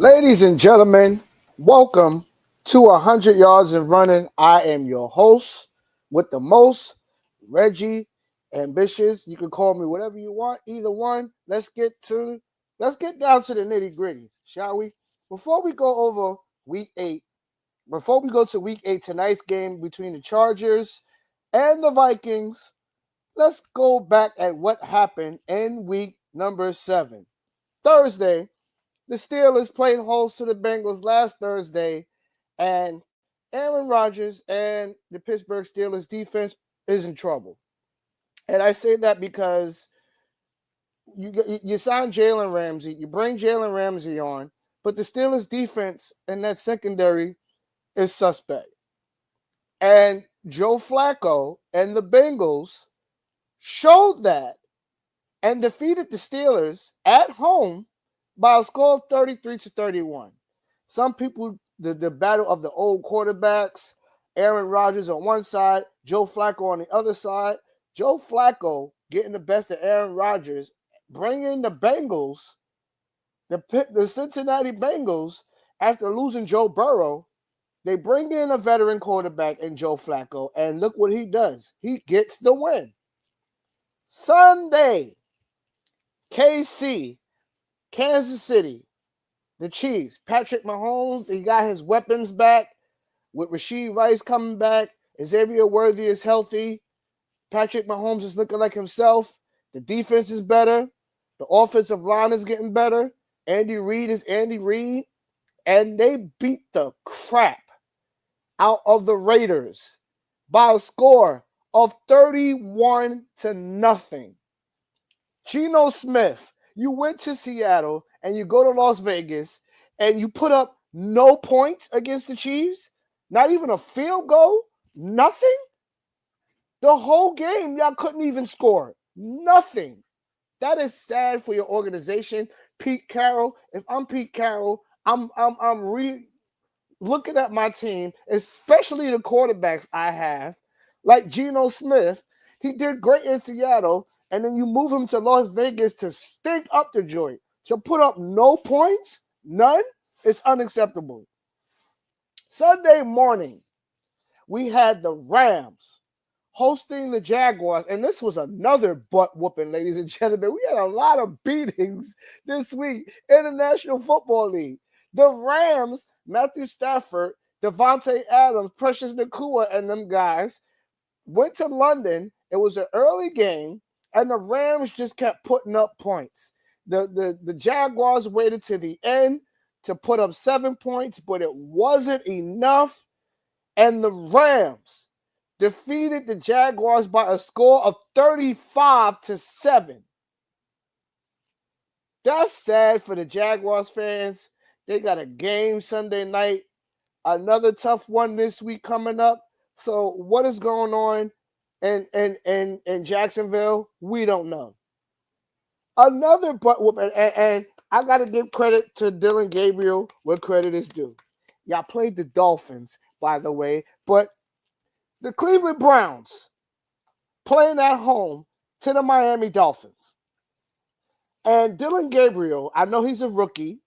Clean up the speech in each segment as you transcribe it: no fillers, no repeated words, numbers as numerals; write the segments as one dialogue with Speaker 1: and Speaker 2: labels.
Speaker 1: Ladies and gentlemen, welcome to 100 Yards and Running. I am your host with the most, Reggie Ambitious. You can call me whatever you want, either one. Let's get down to the nitty-gritty, shall we? Before we go over week 8, before we go to week 8, tonight's game between the Chargers and the Vikings, let's go back at what happened in week number 7. Thursday, the Steelers played host to the Bengals last Thursday, and Aaron Rodgers and the Pittsburgh Steelers defense is in trouble. And I say that because you sign Jalen Ramsey, you bring Jalen Ramsey on, but the Steelers defense and that secondary is suspect. And Joe Flacco and the Bengals showed that and defeated the Steelers at home by a score of 33-31. Some people, the battle of the old quarterbacks, Aaron Rodgers on one side, Joe Flacco on the other side. Joe Flacco getting the best of Aaron Rodgers, bringing the Bengals, the Cincinnati Bengals, after losing Joe Burrow, they bring in a veteran quarterback in Joe Flacco, and look what he does. He gets the win. Sunday, KC, Kansas City, the Chiefs. Patrick Mahomes, he got his weapons back with Rashee Rice coming back. Xavier Worthy is healthy. Patrick Mahomes is looking like himself. The defense is better. The offensive line is getting better. Andy Reid is Andy Reid. And they beat the crap out of the Raiders by a score of 31-0. Geno Smith, you went to Seattle and you go to Las Vegas and you put up no points against the Chiefs, not even a field goal, nothing. The whole game, y'all couldn't even score. Nothing. That is sad for your organization. Pete Carroll, if I'm Pete Carroll, I'm looking at my team, especially the quarterbacks I have, like Geno Smith. He did great in Seattle, and then you move him to Las Vegas to stink up the joint, to put up no points, none. It's unacceptable. Sunday morning, we had the Rams hosting the Jaguars, and this was another butt whooping, ladies and gentlemen. We had a lot of beatings this week in the National Football League. The Rams, Matthew Stafford, Devontae Adams, Precious Nakua, and them guys went to London. It was an early game, and the Rams just kept putting up points. The Jaguars waited to the end to put up 7 points, but it wasn't enough. And the Rams defeated the Jaguars by a score of 35-7. That's sad for the Jaguars fans. They got a game Sunday night, another tough one this week coming up. So what is going on in Jacksonville? We don't know. Another butt whoop, and I got to give credit to Dylan Gabriel where credit is due. Y'all played the Dolphins, by the way, but the Cleveland Browns playing at home to the Miami Dolphins. And Dylan Gabriel, I know he's a rookie,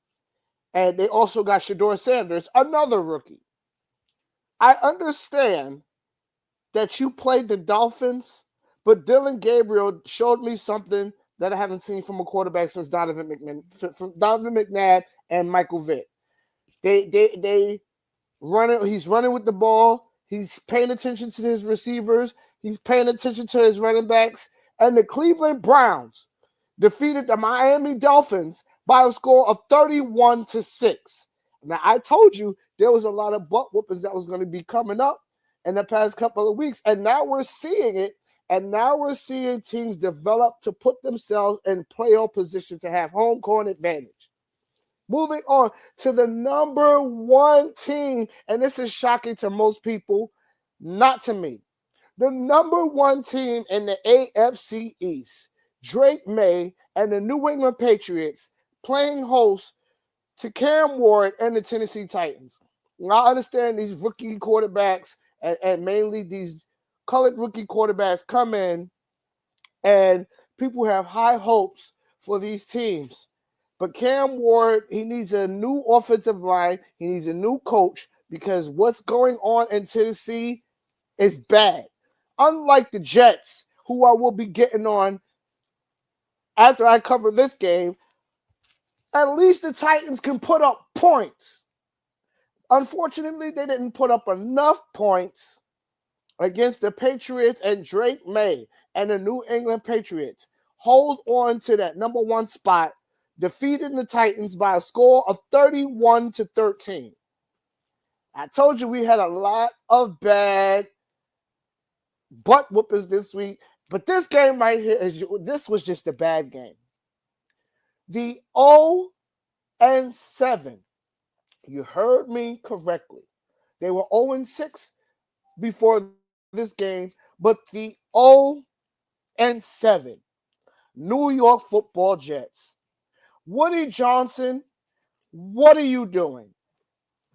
Speaker 1: and they also got Shedeur Sanders, another rookie. I understand that you played the Dolphins, but Dylan Gabriel showed me something that I haven't seen from a quarterback since Donovan McNabb and Michael Vick. They running. He's running with the ball. He's paying attention to his receivers. He's paying attention to his running backs. And the Cleveland Browns defeated the Miami Dolphins by a score of 31-6. Now, I told you there was a lot of butt whoopers that was going to be coming up in the past couple of weeks. And now we're seeing it. And now we're seeing teams develop to put themselves in playoff position to have home court advantage. Moving on to the number one team, and this is shocking to most people, not to me. The number one team in the AFC East, Drake May and the New England Patriots playing host to Cam Ward and the Tennessee Titans. Now, I understand these rookie quarterbacks and mainly these colored rookie quarterbacks come in and people have high hopes for these teams. But Cam Ward, he needs a new offensive line. He needs a new coach because what's going on in Tennessee is bad. Unlike the Jets, who I will be getting on after I cover this game, at least the Titans can put up points. Unfortunately, they didn't put up enough points against the Patriots and Drake May and the New England Patriots. Hold on to that number one spot, defeating the Titans by a score of 31-13. I told you we had a lot of bad butt whoopers this week, but this game right here, this was just a bad game. The 0-7, you heard me correctly. They were 0-6 before this game, but the 0-7 New York Football Jets. Woody Johnson, what are you doing?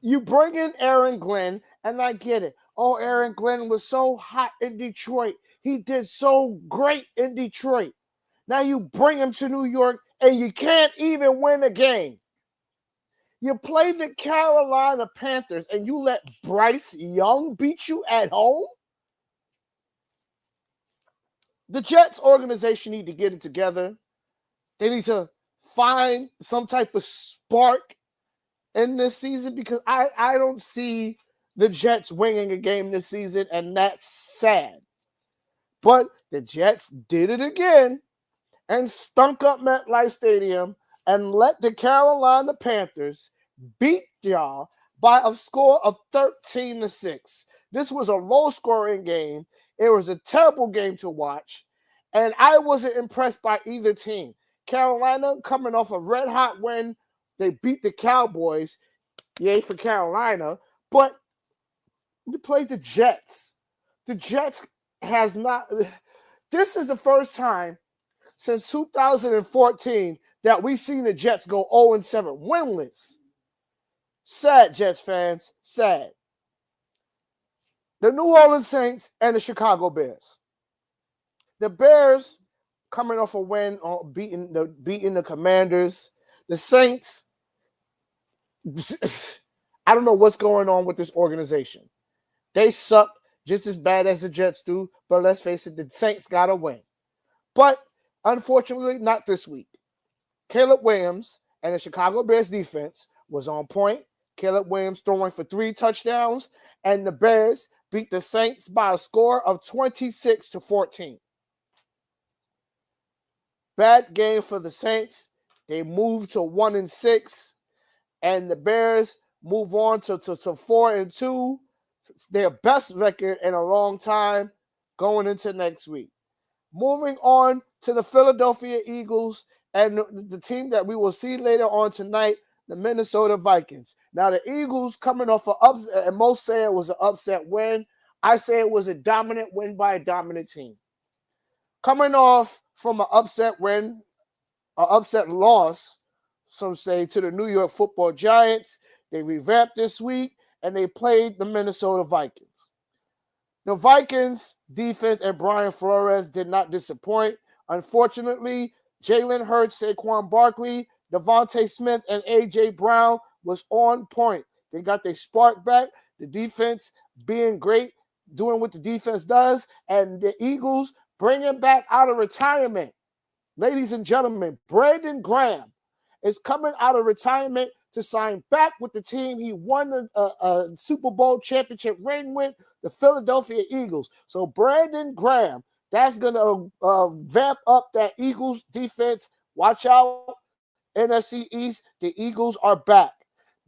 Speaker 1: You bring in Aaron Glenn, and I get it. Oh, Aaron Glenn was so hot in Detroit. He did so great in Detroit. Now you bring him to New York, and you can't even win a game. You play the Carolina Panthers, and you let Bryce Young beat you at home? The Jets organization need to get it together. They need to find some type of spark in this season because I don't see the Jets winning a game this season, and that's sad. But the Jets did it again and stunk up MetLife Stadium and let the Carolina Panthers beat y'all by a score of 13-6. This was a low-scoring game. It was a terrible game to watch, and I wasn't impressed by either team. Carolina coming off a red-hot win. They beat the Cowboys. Yay for Carolina. But you played the Jets. The Jets has not... This is the first time since 2014 that we've seen the Jets go 0-7, winless. Sad, Jets fans. Sad. The New Orleans Saints and the Chicago Bears. The Bears coming off a win on beating the Commanders. The Saints, I don't know what's going on with this organization. They suck just as bad as the Jets do, but let's face it, the Saints got to win. But unfortunately, not this week. Caleb Williams and the Chicago Bears defense was on point. Caleb Williams throwing for 3 touchdowns, and the Bears beat the Saints by a score of 26-14. Bad game for the Saints. They moved to 1-6, and the Bears move on to 4-2. It's their best record in a long time going into next week. Moving on to the Philadelphia Eagles and the team that we will see later on tonight, the Minnesota Vikings. Now, the Eagles coming off an upset, and most say it was an upset win. I say it was a dominant win by a dominant team. Coming off from an upset win, an upset loss, some say, to the New York Football Giants. They revamped this week, and they played the Minnesota Vikings. The Vikings defense and Brian Flores did not disappoint. Unfortunately, Jalen Hurts, Saquon Barkley, Devontae Smith, and A.J. Brown was on point. They got their spark back. The defense being great, doing what the defense does, and the Eagles bringing back out of retirement. Ladies and gentlemen, Brandon Graham is coming out of retirement to sign back with the team he won a Super Bowl championship ring with, the Philadelphia Eagles. So Brandon Graham, that's going to vamp up that Eagles defense. Watch out, NFC East, the Eagles are back.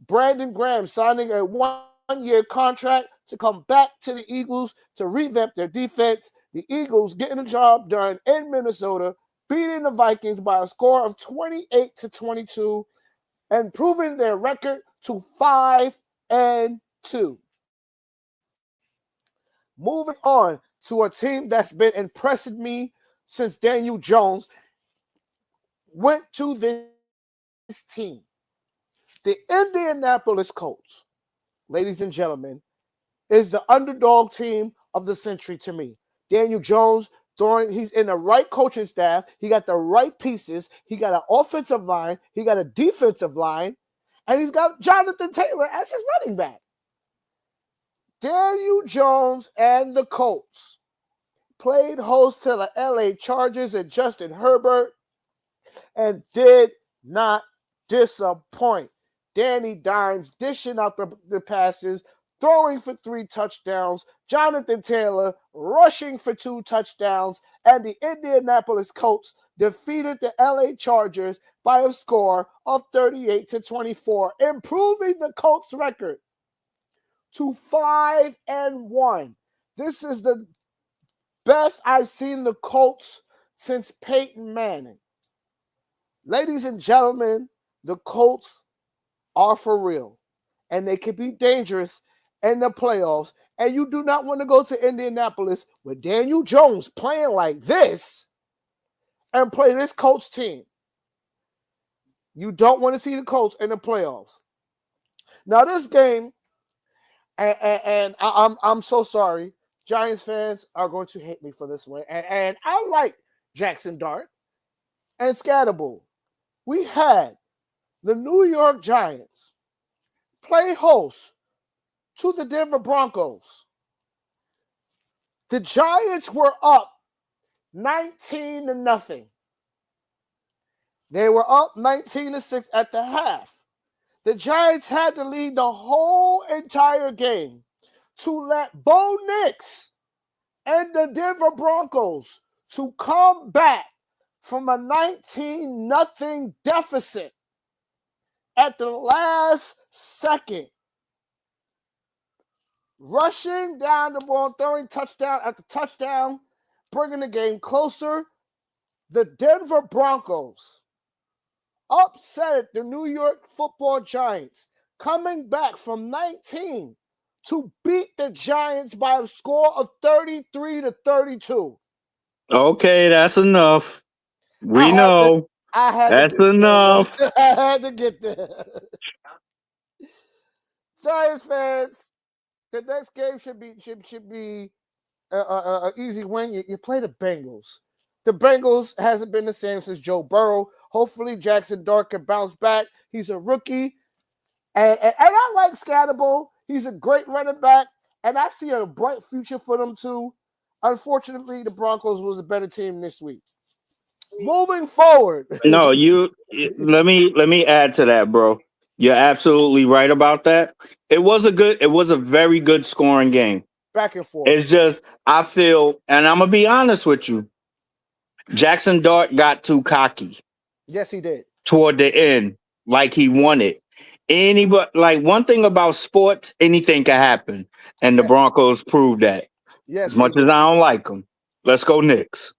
Speaker 1: Brandon Graham signing a one-year contract to come back to the Eagles to revamp their defense. The Eagles getting the job done in Minnesota, beating the Vikings by a score of 28-22 and proving their record to 5-2. Moving on to a team that's been impressing me since Daniel Jones went to this team. The Indianapolis Colts, ladies and gentlemen, is the underdog team of the century to me. Daniel Jones He's in the right coaching staff. He got the right pieces. He got an offensive line. He got a defensive line. And he's got Jonathan Taylor as his running back. Daniel Jones and the Colts played host to the LA Chargers and Justin Herbert and did not disappoint. Danny Dimes dishing out the passes, throwing for 3 touchdowns, Jonathan Taylor rushing for 2 touchdowns, and the Indianapolis Colts defeated the LA Chargers by a score of 38-24, improving the Colts record to 5-1. This is the best I've seen the Colts since Peyton Manning. Ladies and gentlemen, the Colts are for real, and they can be dangerous in the playoffs. And you do not want to go to Indianapolis with Daniel Jones playing like this and play this Colts team. You don't want to see the Colts in the playoffs. Now, this game, and I'm so sorry, Giants fans are going to hate me for this one. And I like Jackson Dart and Scatterbull. We had the New York Giants play host to the Denver Broncos. The Giants were up 19-0. They were up 19-6 at the half. The Giants had to lead the whole entire game to let Bo Nix and the Denver Broncos to come back from a 19-0 deficit at the last second. Rushing down the ball, throwing touchdown after touchdown, bringing the game closer. The Denver Broncos upset the New York Football Giants, coming back from 19 to beat the Giants by a score of 33-32.
Speaker 2: Okay, that's enough. We know.
Speaker 1: I had to
Speaker 2: That's
Speaker 1: get
Speaker 2: enough.
Speaker 1: there. I had to get there. Giants fans, the next game should be an easy win. You play the Bengals. The Bengals hasn't been the same since Joe Burrow. Hopefully, Jackson Dart can bounce back. He's a rookie. And I like Scatterbull. He's a great running back. And I see a bright future for them, too. Unfortunately, the Broncos was a better team this week. Moving forward.
Speaker 2: No, let me add to that, bro. You're absolutely right about that. It was a very good scoring game.
Speaker 1: Back and forth.
Speaker 2: It's just I feel, and I'm gonna be honest with you, Jackson Dart got too cocky
Speaker 1: Yes, he did.
Speaker 2: toward the end, like he wanted. Anybody, like, one thing about sports, anything can happen, and the
Speaker 1: Yes.
Speaker 2: Broncos proved that.
Speaker 1: Yes,
Speaker 2: As much
Speaker 1: they
Speaker 2: as
Speaker 1: did.
Speaker 2: I don't like them, let's go Knicks.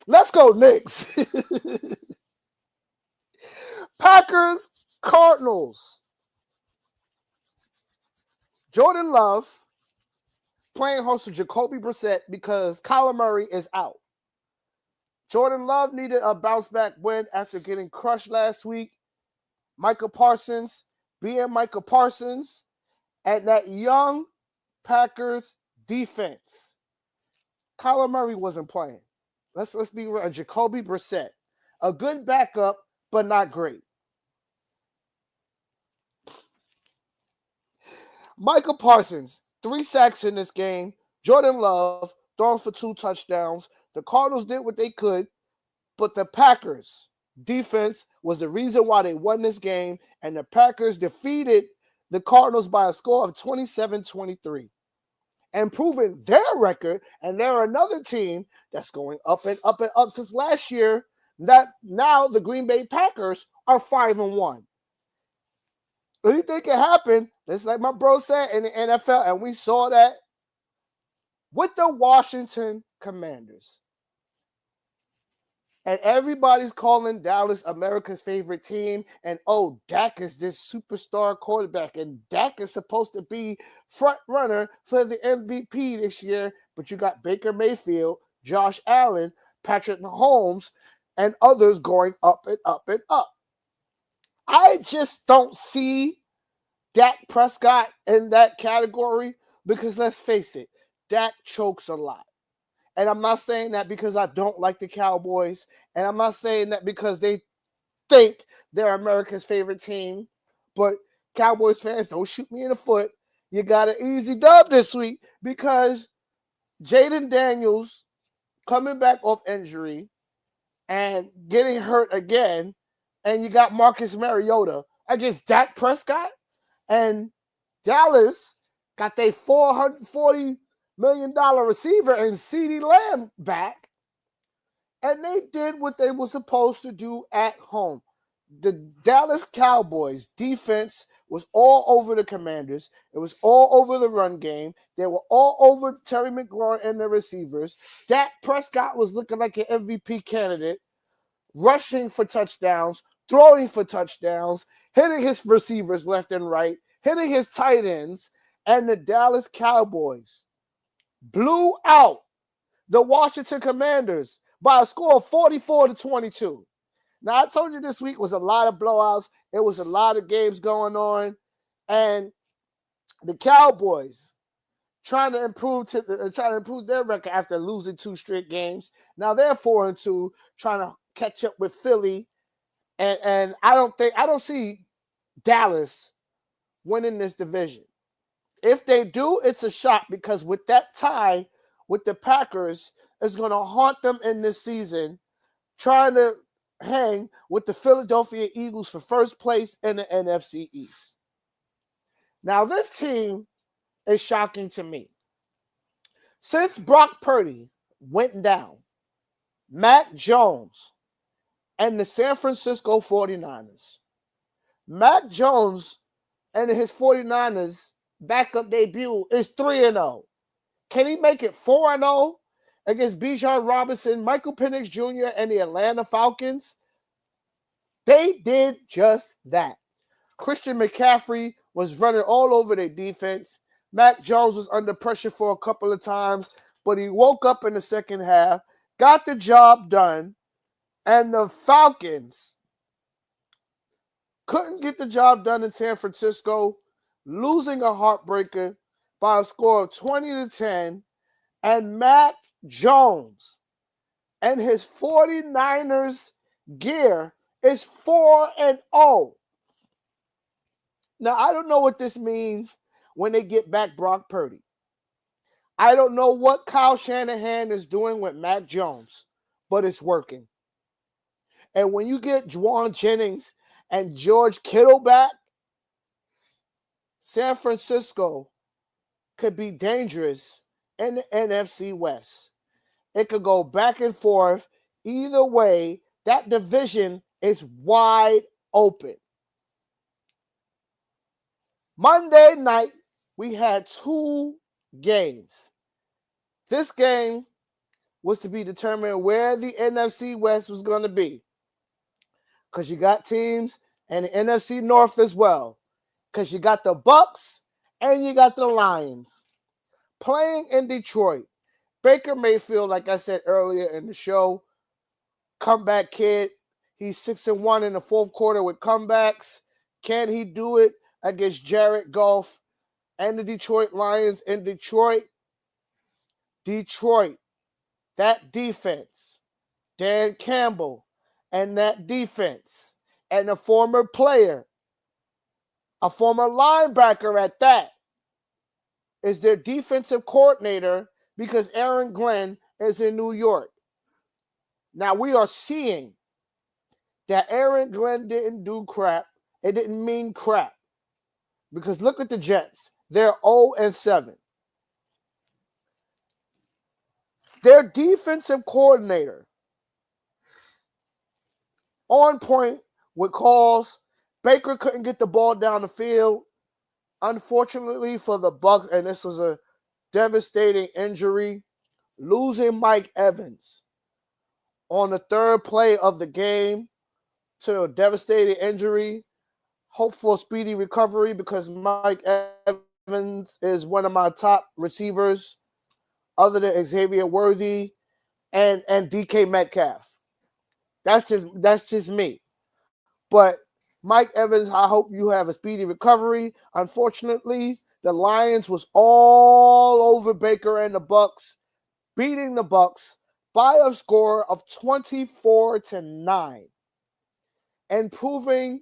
Speaker 1: Let's go, Knicks. Packers, Cardinals. Jordan Love playing host to Jacoby Brissett because Kyler Murray is out. Jordan Love needed a bounce back win after getting crushed last week. Micah Parsons being Micah Parsons and that young Packers defense. Kyler Murray wasn't playing. Let's be real. Jacoby Brissett, a good backup, but not great. Micah Parsons, 3 sacks in this game. Jordan Love, throwing for 2 touchdowns. The Cardinals did what they could, but the Packers defense was the reason why they won this game, and the Packers defeated the Cardinals by a score of 27-23, improving their record. And they're another team that's going up and up and up since last year. That now the Green Bay Packers are 5-1. Anything can happen. It's like my bro said in the NFL, and we saw that with the Washington Commanders. And everybody's calling Dallas America's favorite team. And, oh, Dak is this superstar quarterback. And Dak is supposed to be front runner for the MVP this year. But you got Baker Mayfield, Josh Allen, Patrick Mahomes, and others going up and up and up. I just don't see Dak Prescott in that category because, let's face it, Dak chokes a lot. And I'm not saying that because I don't like the Cowboys. And I'm not saying that because they think they're America's favorite team. But Cowboys fans, don't shoot me in the foot. You got an easy dub this week because Jaden Daniels coming back off injury and getting hurt again. And you got Marcus Mariota against Dak Prescott. And Dallas got their $440 million receiver and CeeDee Lamb back. And they did what they were supposed to do at home. The Dallas Cowboys defense was all over the Commanders. It was all over the run game. They were all over Terry McLaurin and the receivers. Dak Prescott was looking like an MVP candidate, rushing for touchdowns, throwing for touchdowns, hitting his receivers left and right, hitting his tight ends, and the Dallas Cowboys blew out the Washington Commanders by a score of 44-22. Now, I told you this week was a lot of blowouts. It was a lot of games going on. And the Cowboys trying to improve their record after losing 2 straight games. Now they're 4-2, trying to catch up with Philly. And I don't see Dallas winning this division. If they do, it's a shot because with that tie with the Packers, it's going to haunt them in this season, trying to hang with the Philadelphia Eagles for first place in the NFC East. Now, this team is shocking to me. Since Brock Purdy went down, Mac Jones and the San Francisco 49ers. Mac Jones and his 49ers backup debut is 3-0. Can he make it 4-0 against Bijan Robinson, Michael Penix Jr., and the Atlanta Falcons? They did just that. Christian McCaffrey was running all over their defense. Mac Jones was under pressure for a couple of times, but he woke up in the second half, got the job done, and the Falcons couldn't get the job done in San Francisco, losing a heartbreaker by a score of 20-10, and Mac Jones and his 49ers gear is 4-0. Now, I don't know what this means when they get back Brock Purdy. I don't know what Kyle Shanahan is doing with Mac Jones, but it's working. And when you get Juwan Jennings and George Kittle back, San Francisco could be dangerous in the NFC West. It could go back and forth. Either way, that division is wide open. Monday night, we had 2 games. This game was to be determined where the NFC West was going to be. Because you got teams in the NFC North as well. Because you got the Bucks and you got the Lions playing in Detroit. Baker Mayfield, like I said earlier in the show, comeback kid. He's 6-1 in the fourth quarter with comebacks. Can he do it against Jared Goff and the Detroit Lions in Detroit? Detroit, that defense, Dan Campbell and that defense, and a former player, a former linebacker at that, is their defensive coordinator because Aaron Glenn is in New York. Now, we are seeing that Aaron Glenn didn't do crap. It didn't mean crap. Because look at the Jets. They're 0-7. Their defensive coordinator on point with calls. Baker couldn't get the ball down the field. Unfortunately for the Bucks, and this was a devastating injury, losing Mike Evans on the third play of the game to a devastating injury. Hope for a speedy recovery because Mike Evans is one of my top receivers other than Xavier Worthy and DK Metcalf. That's just me. But Mike Evans, I hope you have a speedy recovery. Unfortunately, the Lions was all over Baker and the Bucks. beating the Bucks by a score of 24-9, and improving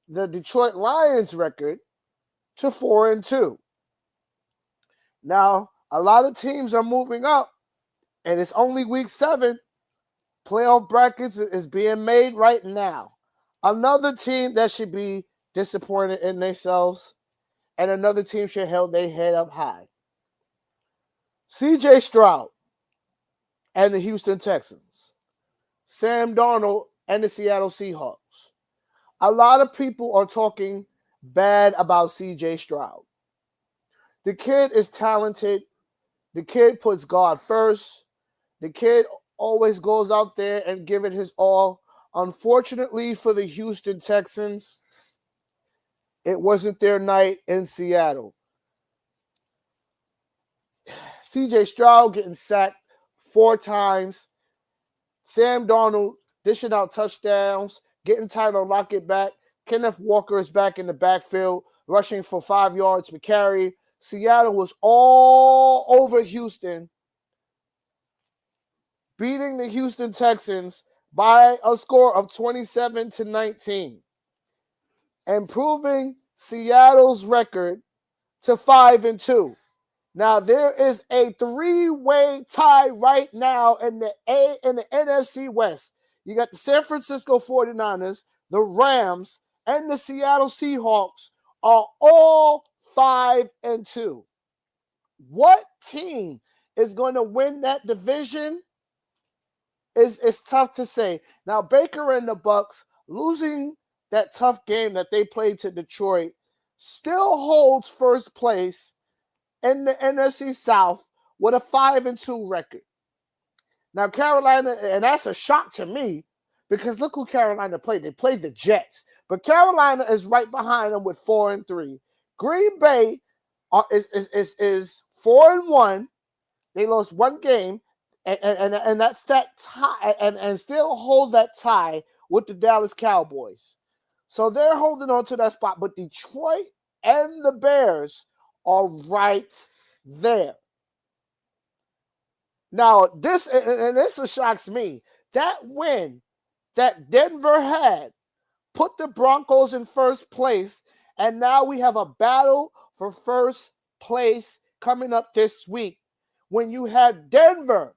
Speaker 1: the Detroit Lions record to 4-2. Now, a lot of teams are moving up, and it's only week 7. Playoff brackets is being made right now. Another team that should be disappointed in themselves, and another team should hold their head up high. CJ Stroud and the Houston Texans. Sam Darnold and the Seattle Seahawks. A lot of people are talking bad about CJ Stroud. The kid is talented. The kid puts God first. The kid always goes out there and give it his all. Unfortunately for the Houston Texans, it wasn't their night in Seattle. CJ Stroud getting sacked 4 times. Sam Darnold dishing out touchdowns, getting title Lockett back. Kenneth Walker is back in the backfield, rushing for 5 yards per carry. Seattle was all over Houston, beating the Houston Texans by a score of 27-19, improving Seattle's record to 5-2. Now there is a 3-way tie right now in the NFC West. You got the San Francisco 49ers, the Rams, and the Seattle Seahawks are all 5-2. What team is going to win that division is tough to say. Now, Baker and the Bucks losing that tough game that they played to Detroit still holds first place in the NFC South with a 5-2 record. Now, Carolina, and that's a shock to me because look who Carolina played. They played the Jets, but Carolina is right behind them with 4-3. Green Bay is 4-1. They lost 1 game, and that's that tie, and still hold that tie with the Dallas Cowboys. So they're holding on to that spot, but Detroit and the Bears are right there. Now, this shocks me. That win that Denver had put the Broncos in first place, and now we have a battle for first place coming up this week when you have Denver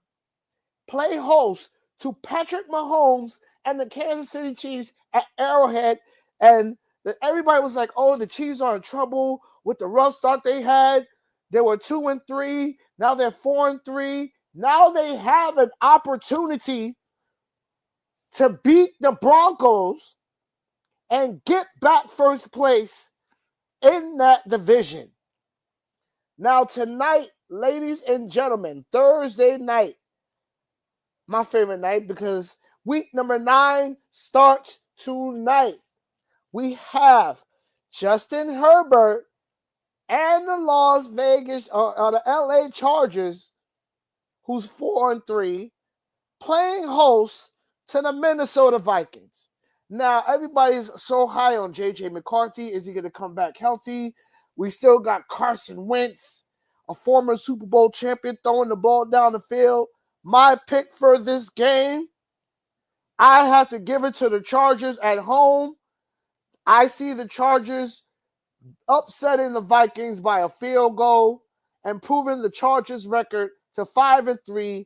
Speaker 1: play host to Patrick Mahomes and the Kansas City Chiefs at Arrowhead, and everybody was like, oh, the Chiefs are in trouble with the rough start they had. They were 2-3. Now they're 4-3. Now they have an opportunity to beat the Broncos and get back first place in that division. Now tonight, ladies and gentlemen, Thursday night, my favorite night because week number 9 starts tonight. We have Justin Herbert and the Las Vegas, or the LA Chargers, who's 4-3, playing host to the Minnesota Vikings. Now, everybody's so high on J.J. McCarthy. Is he going to come back healthy? We still got Carson Wentz, a former Super Bowl champion, throwing the ball down the field. My pick for this game, I have to give it to the Chargers at home. I see the Chargers upsetting the Vikings by a field goal, improving the Chargers' record to 5-3.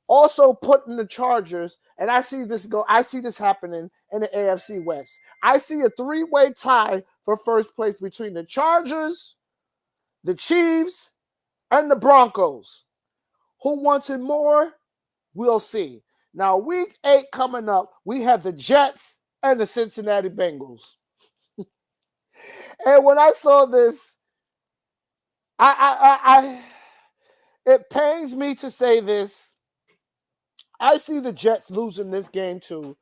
Speaker 1: Also putting the Chargers, and I see this happening in the AFC West. I see a 3-way tie for first place between the Chargers, the Chiefs, and the Broncos. Who wants it more? We'll see. Now, week 8 coming up, we have the Jets and the Cincinnati Bengals. And when I saw this, it pains me to say this. I see the Jets losing this game too,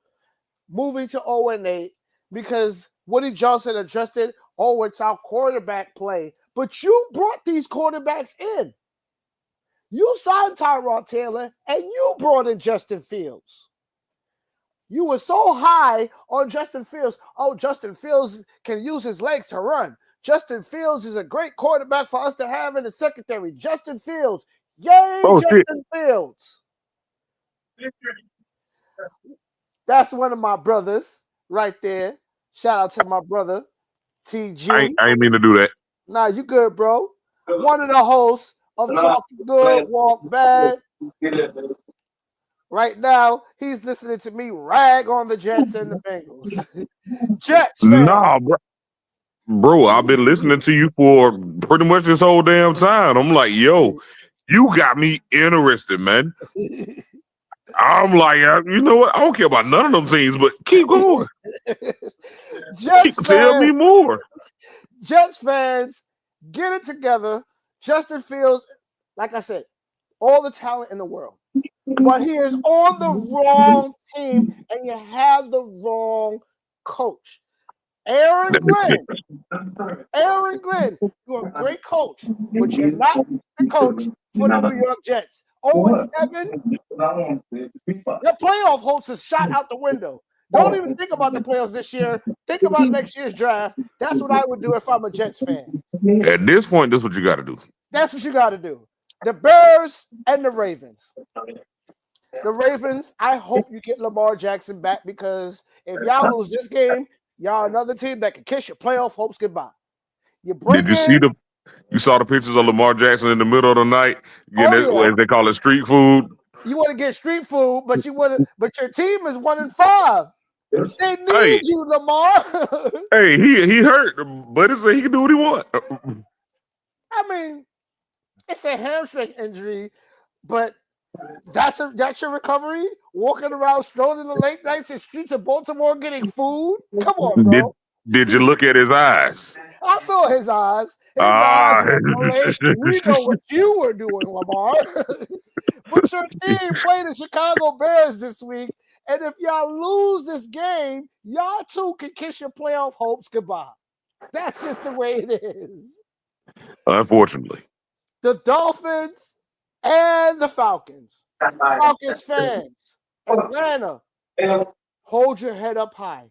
Speaker 1: moving to 0-8 because Woody Johnson addressed it. Oh, it's our quarterback play. But you brought these quarterbacks in. You signed Tyrod Taylor, and you brought in Justin Fields. You were so high on Justin Fields. Oh, Justin Fields can use his legs to run. Justin Fields is a great quarterback for us to have in the secondary. Justin Fields. Yay,
Speaker 3: Oh shit!
Speaker 1: Justin Fields. That's one of my brothers right there. Shout out to my brother, TG.
Speaker 3: I ain't mean to do that.
Speaker 1: Nah, you good, bro. One of the hosts of Talking Good, Walk Bad. Right now, he's listening to me rag on the Jets and the Bengals. Jets fan.
Speaker 3: Nah, bro, I've been listening to you for pretty much this whole damn time. I'm like, yo, you got me interested, man. I'm like, you know what? I don't care about none of them teams, but keep going.
Speaker 1: Jets
Speaker 3: Tell me
Speaker 1: fans.
Speaker 3: more.
Speaker 1: Jets fans, get it together. Justin Fields, like I said, all the talent in the world. But he is on the wrong team, and you have the wrong coach. Aaron Glenn, you're a great coach, but you're not the coach for the New York Jets. 0-7, your playoff hopes is shot out the window. Don't even think about the playoffs this year. Think about next year's draft. That's what I would do if I'm a Jets fan.
Speaker 3: At this point, this is what you got to do.
Speaker 1: That's what you got to do. The Bears and the Ravens. The Ravens, I hope you get Lamar Jackson back because if y'all lose this game, y'all another team that can kiss your playoff hopes goodbye. You bring
Speaker 3: Did you see
Speaker 1: in,
Speaker 3: you saw the pictures of Lamar Jackson in the middle of the night getting
Speaker 1: oh yeah,
Speaker 3: as they call it, street food?
Speaker 1: you want to get street food, but but your team is 1-5. They need
Speaker 3: Hey,
Speaker 1: you, Lamar.
Speaker 3: hey, he hurt, but he said he can do what he want.
Speaker 1: I mean, it's a hamstring injury, but that's your recovery. Walking around, strolling in the late nights and streets of Baltimore, getting food. Come on,
Speaker 3: Did
Speaker 1: bro.
Speaker 3: did you look at his eyes?
Speaker 1: I saw his eyes. His eyes
Speaker 3: Ah,
Speaker 1: were bullet. We know what you were doing, Lamar. But your team played the Chicago Bears this week, and if y'all lose this game, y'all too can kiss your playoff hopes goodbye. That's just the way it is.
Speaker 3: unfortunately.
Speaker 1: The Dolphins and the Falcons. Falcons fans, Atlanta, hold your head up high.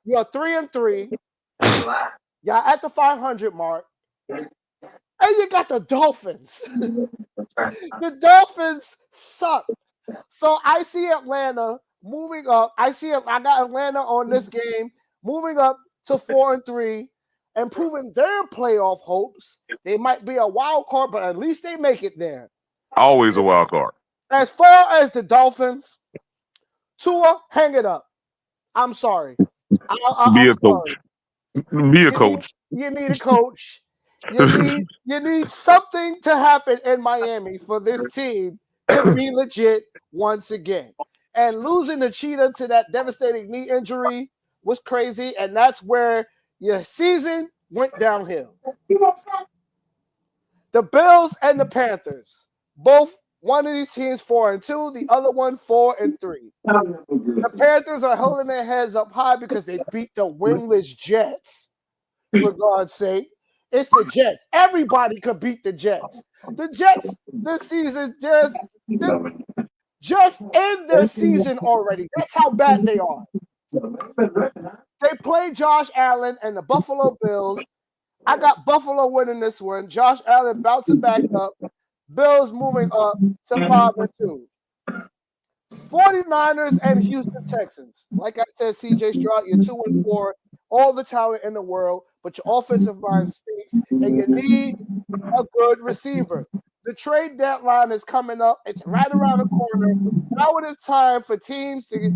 Speaker 1: You're 3-3. Y'all at the 500 mark. And you got the Dolphins. The Dolphins suck. So I see Atlanta moving up. I got Atlanta on this game moving up to 4-3 and proving their playoff hopes. They might be a wild card, but at least they make it there.
Speaker 3: Always a wild card.
Speaker 1: As far as the Dolphins, Tua, hang it up. I'm sorry.
Speaker 3: Be
Speaker 1: I'm
Speaker 3: a coach.
Speaker 1: sorry.
Speaker 3: Be a coach.
Speaker 1: You need a coach. You need something to happen in Miami for this team to be legit once again. And losing the Cheetah to that devastating knee injury was crazy, and that's where your season went downhill. The Bills and the Panthers, both one of these teams 4-2, the other one 4-3. The Panthers are holding their heads up high because they beat the winless Jets. For God's sake, it's the Jets. Everybody could beat the Jets. The Jets this season just end their season already. That's how bad they are. They play Josh Allen and the Buffalo Bills. I got Buffalo winning this one. Josh Allen bouncing back up. Bills moving up to 5-2. 49ers and Houston Texans. Like I said, CJ Stroud, you're 2-4, all the talent in the world, but your offensive line stinks, and you need a good receiver. The trade deadline is coming up. It's right around the corner. Now it is time for teams to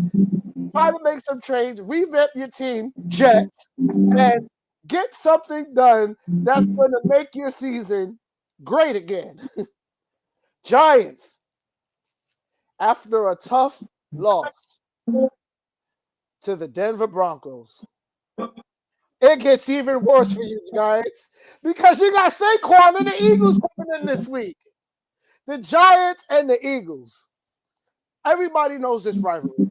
Speaker 1: try to make some trades, revamp your team, Jets, and get something done that's going to make your season great again. Giants, after a tough loss to the Denver Broncos, it gets even worse for you guys because you got Saquon and the Eagles coming in this week. The Giants and the Eagles. Everybody knows this rivalry.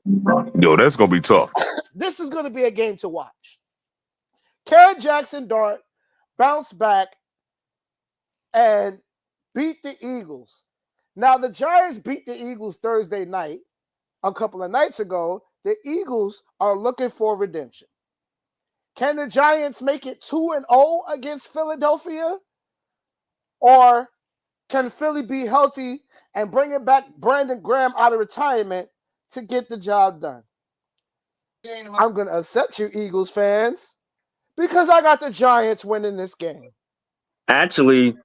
Speaker 3: Yo, that's gonna be tough.
Speaker 1: This is going to be a game to watch. Can Jackson Dart bounce back and beat the Eagles? Now, the Giants beat the Eagles Thursday night. A couple of nights ago, the Eagles are looking for redemption. Can the Giants make it 2-0 against Philadelphia? Or Can Philly be healthy and bringing back Brandon Graham out of retirement to get the job done? I'm going to accept you, Eagles fans, because I got the Giants winning this game.
Speaker 2: Actually,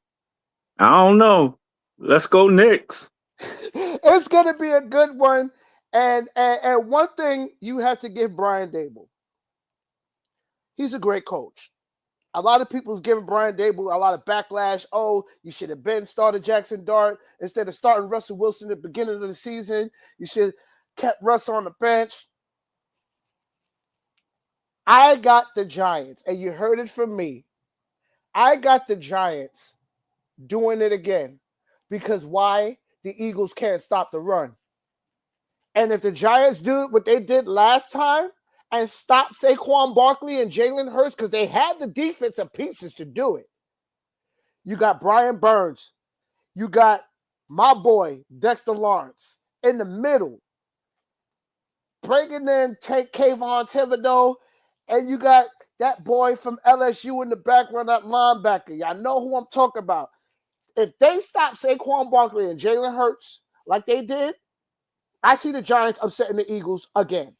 Speaker 2: I don't know. Let's go Knicks.
Speaker 1: It's going to be a good one. And one thing you have to give Brian Dable. He's a great coach. A lot of people's giving Brian Dable a lot of backlash. Oh, you should have been started Jackson Dart instead of starting Russell Wilson at the beginning of the season. You should have kept Russ on the bench. I got the Giants, and you heard it from me. I got the Giants doing it again. Because why? The Eagles can't stop the run. And if the Giants do what they did last time and stop Saquon Barkley and Jalen Hurts, because they had the defensive pieces to do it. You got Brian Burns. You got my boy, Dexter Lawrence, in the middle. Bringing in Kayvon Thibodeau, and you got that boy from LSU in the background, that linebacker. Y'all know who I'm talking about. If they stop Saquon Barkley and Jalen Hurts like they did, I see the Giants upsetting the Eagles again.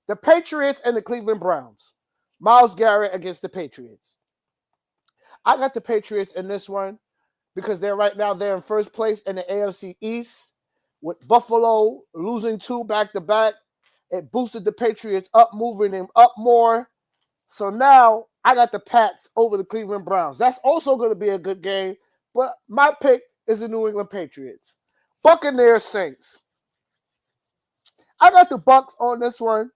Speaker 1: The Patriots and the Cleveland Browns. Myles Garrett against the Patriots. I got the Patriots in this one because they're in first place in the AFC East with Buffalo losing 2 back-to-back. It boosted the Patriots up, moving them up more. So now I got the Pats over the Cleveland Browns. That's also going to be a good game, but my pick is the New England Patriots. Buccaneers Saints. I got the Bucs on this one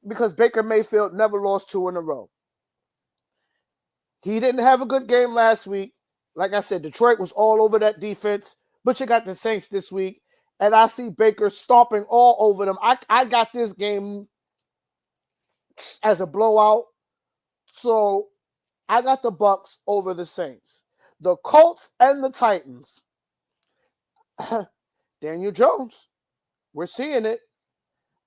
Speaker 1: because Baker Mayfield never lost 2 in a row. He didn't have a good game last week. Like I said, Detroit was all over that defense, but you got the Saints this week, and I see Baker stomping all over them. I got this game as a blowout, so I got the Bucs over the Saints. The Colts and the Titans. Daniel Jones. We're seeing it.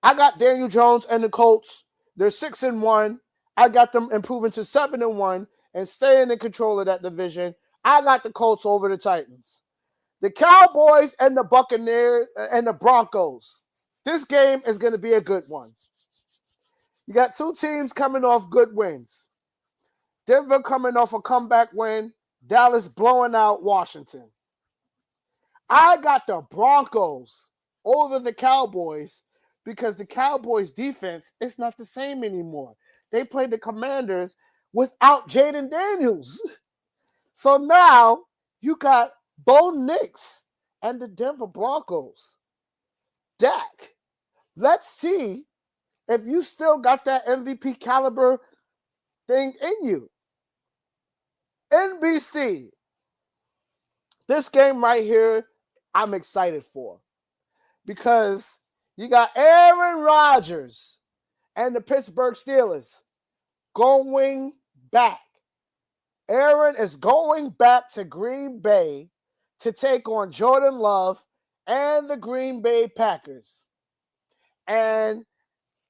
Speaker 1: I got Daniel Jones and the Colts. They're 6-1. I got them improving to 7-1 and staying in control of that division. I got the Colts over the Titans. The Cowboys and the Buccaneers and the Broncos. This game is going to be a good one. You got 2 teams coming off good wins. Denver coming off a comeback win. Dallas blowing out Washington. I got the Broncos over the Cowboys because the Cowboys' defense is not the same anymore. They played the Commanders without Jaden Daniels. So now you got Bo Nix and the Denver Broncos. Dak, let's see if you still got that MVP caliber thing in you. NBC. This game right here, I'm excited for because you got Aaron Rodgers and the Pittsburgh Steelers going back. Aaron is going back to Green Bay to take on Jordan Love and the Green Bay Packers. And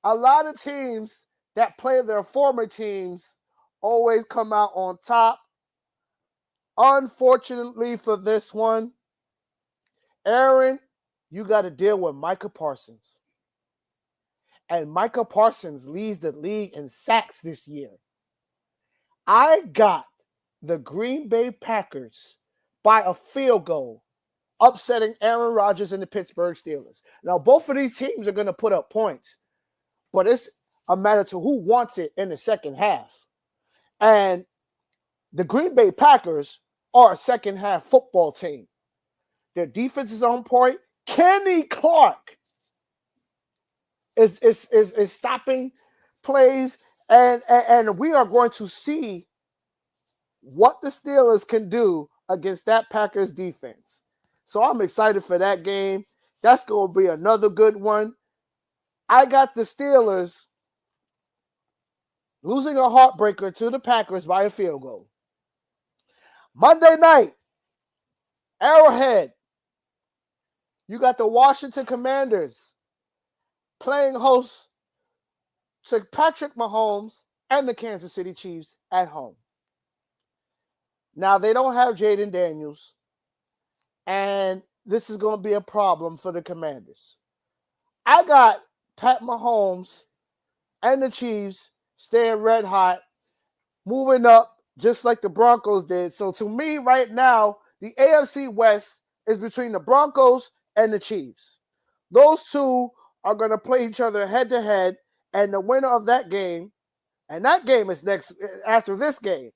Speaker 1: a lot of teams that play their former teams always come out on top. Unfortunately for this one, Aaron, you got to deal with Micah Parsons. And Micah Parsons leads the league in sacks this year. I got the Green Bay Packers by a field goal, upsetting Aaron Rodgers and the Pittsburgh Steelers. Now, both of these teams are going to put up points, but it's a matter to who wants it in the second half. And the Green Bay Packers are a second half football team. Their defense is on point. Kenny Clark is stopping plays, and we are going to see what the Steelers can do against that Packers defense. So I'm excited for that game. That's going to be another good one. I got the Steelers losing a heartbreaker to the Packers by a field goal. Monday night, Arrowhead. You got the Washington Commanders playing host to Patrick Mahomes and the Kansas City Chiefs at home. Now, they don't have Jaden Daniels, and this is going to be a problem for the Commanders. I got Pat Mahomes and the Chiefs staying red hot, moving up just like the Broncos did. So to me right now, the AFC West is between the Broncos and the Chiefs. Those two are going to play each other head to head, and the winner of that game, and that game is next after this game,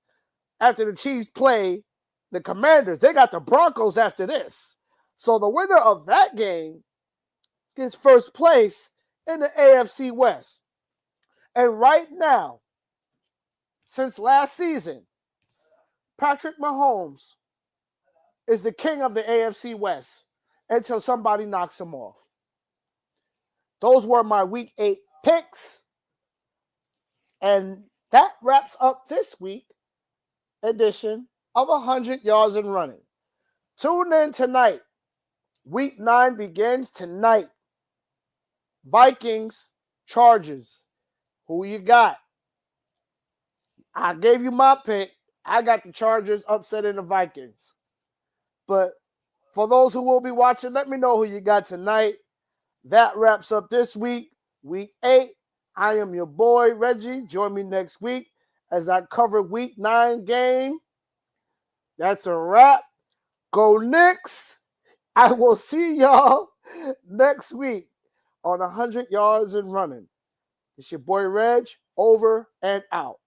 Speaker 1: after the Chiefs play the Commanders. They got the Broncos after this. So the winner of that game gets first place in the AFC West. And right now, since last season, Patrick Mahomes is the king of the AFC West until somebody knocks him off. Those were my Week 8 picks. And that wraps up this week edition of 100 Yards and Running. Tune in tonight. Week 9 begins tonight. Vikings, Chargers. Who you got? I gave you my pick. I got the Chargers upsetting the Vikings. But for those who will be watching, let me know who you got tonight. That wraps up this week, Week 8. I am your boy, Reggie. Join me next week as I cover Week 9 game. That's a wrap. Go Knicks. I will see y'all next week on 100 Yards and Running. It's your boy, Reg, over and out.